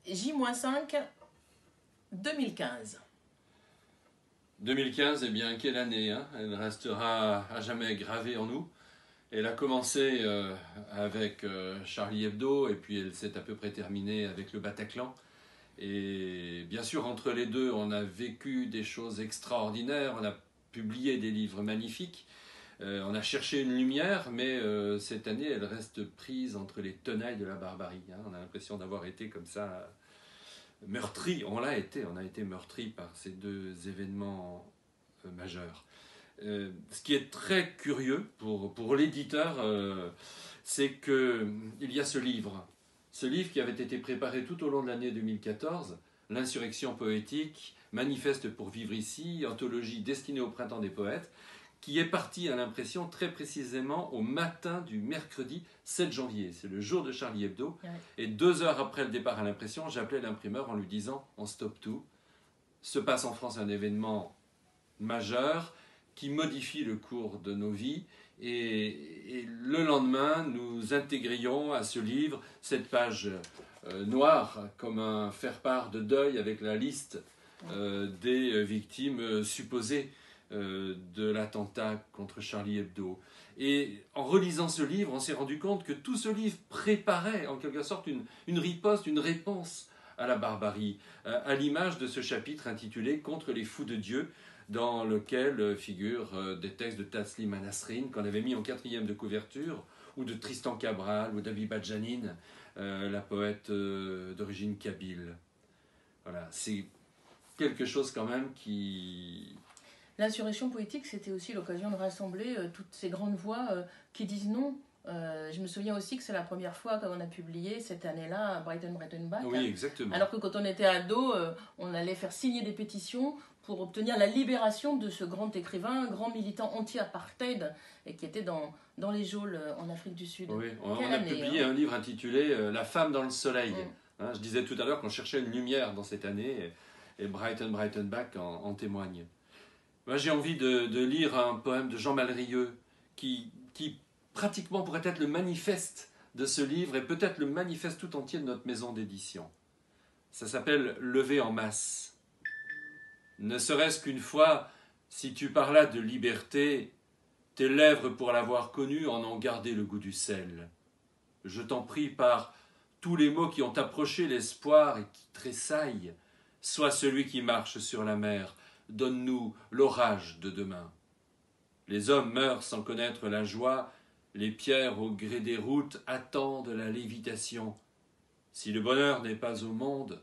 J-5, 2015. 2015, eh bien, quelle année, hein? Elle restera à jamais gravée en nous. Elle a commencé avec Charlie Hebdo, et puis elle s'est à peu près terminée avec le Bataclan. Et bien sûr, entre les deux, on a vécu des choses extraordinaires, on a publié des livres magnifiques, on a cherché une lumière, mais cette année, elle reste prise entre les tenailles de la barbarie, hein. On a l'impression d'avoir été comme ça meurtri. On a été meurtri par ces deux événements majeurs. Ce qui est très curieux pour l'éditeur, c'est qu'il y a ce livre qui avait été préparé tout au long de l'année 2014, L'insurrection poétique, manifeste pour vivre ici, anthologie destinée au printemps des poètes, qui est parti à l'impression très précisément au matin du mercredi 7 janvier. C'est le jour de Charlie Hebdo. Ouais. Et 2 heures après le départ à l'impression, j'appelais l'imprimeur en lui disant « on stoppe tout ». Se passe en France un événement majeur qui modifie le cours de nos vies. Et le lendemain, nous intégrions à ce livre cette page noire comme un faire-part de deuil avec la liste des victimes supposées de l'attentat contre Charlie Hebdo. Et en relisant ce livre, on s'est rendu compte que tout ce livre préparait en quelque sorte une riposte, une réponse à la barbarie, à l'image de ce chapitre intitulé « Contre les fous de Dieu », dans lequel figurent des textes de Taslim Nasrine qu'on avait mis en 4e de couverture, ou de Tristan Cabral, ou d'Abiba Janine, la poète d'origine kabyle. Voilà, c'est quelque chose quand même qui... L'insurrection poétique, c'était aussi l'occasion de rassembler toutes ces grandes voix qui disent non. Je me souviens aussi que c'est la première fois qu'on a publié cette année-là Brighton Back. Oui, exactement. Alors que quand on était ado, on allait faire signer des pétitions pour obtenir la libération de ce grand écrivain, grand militant anti-apartheid, et qui était dans les geôles en Afrique du Sud. Oui, on a publié un livre intitulé « La femme dans le soleil ». Je disais tout à l'heure qu'on cherchait une lumière dans cette année, et Brighton Back en témoigne. Moi, j'ai envie de lire un poème de Jean Malrieux qui pratiquement pourrait être le manifeste de ce livre et peut-être le manifeste tout entier de notre maison d'édition. Ça s'appelle « Lever en masse ». Ne serait-ce qu'une fois, si tu parlas de liberté, tes lèvres pour l'avoir connue en ont gardé le goût du sel. Je t'en prie par tous les mots qui ont approché l'espoir et qui tressaillent, sois celui qui marche sur la mer, donne-nous l'orage de demain. Les hommes meurent sans connaître la joie, les pierres au gré des routes attendent la lévitation. Si le bonheur n'est pas au monde,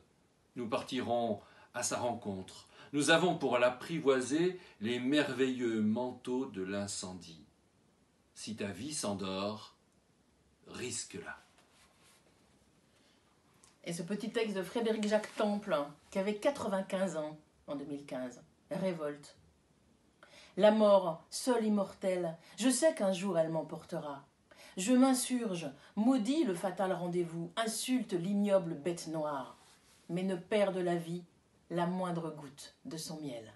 nous partirons à sa rencontre. Nous avons pour l'apprivoiser les merveilleux manteaux de l'incendie. Si ta vie s'endort, risque-la. Et ce petit texte de Frédéric Jacques Temple, qui avait 95 ans en 2015, révolte. La mort, seule immortelle, je sais qu'un jour elle m'emportera. Je m'insurge, maudis le fatal rendez-vous, insulte l'ignoble bête noire, mais ne perd de la vie la moindre goutte de son miel.